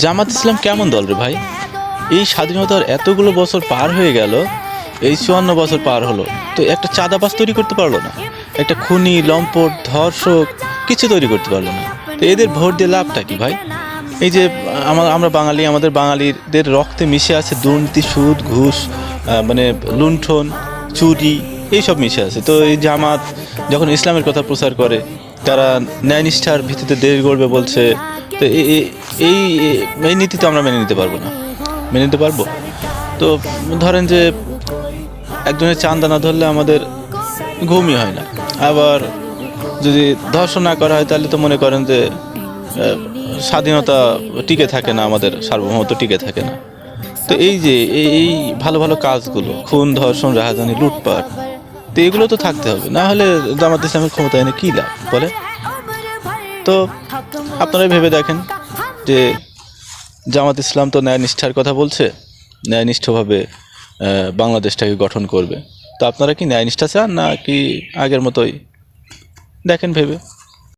জামাত ইসলাম কেমন দল রে ভাই? এই স্বাধীনতার এতগুলো বছর পার হয়ে গেল, এই 54 বছর পার হলো, তো একটা চাঁদাবাজ তৈরি করতে পারলো না, একটা খুনি লম্পট ধর্ষক কিছু তৈরি করতে পারলো না। তো এদের ভোট দিয়ে লাভটা কি ভাই? এই যে আমরা বাঙালি, আমাদের বাঙালিদের রক্তে মিশে আছে দুর্নীতি, সুদ, ঘুষ, মানে লুণ্ঠন, চুরি, এইসব মিশে আছে। তো এই জামাত যখন ইসলামের কথা প্রচার করে, তারা ন্যায়নিষ্ঠার ভিত্তিতে দেশ গড়বে বলছে, তো এই এই নীতি তো আমরা মেনে নিতে পারবো না। মেনে নিতে পারবো? তো ধরেন যে একজনের চাঁদা না ধরলে আমাদের ঘুমই হয় না। আবার যদি ধর্ষণ না করা হয় তাহলে তো মনে করেন যে স্বাধীনতা টিকে থাকে না, আমাদের সার্বভৌমত্ব টিকে থাকে না। তো এই যে এই ভালো ভালো কাজগুলো, খুন, ধর্ষণ, রাহাজানি, লুটপাট, তো এগুলো তো থাকতে হবে, না হলে জামাত ইসলামের ক্ষমতা এনে কী লাভ বলে? তো আপনারাই ভেবে দেখেন যে জামাত ইসলাম তো ন্যায়নিষ্ঠার কথা বলছে, ন্যায়নিষ্ঠভাবে বাংলাদেশটাকে গঠন করবে। তো আপনারা কি ন্যায়নিষ্ঠা চান, না কি আগের মতোই? দেখেন ভেবে।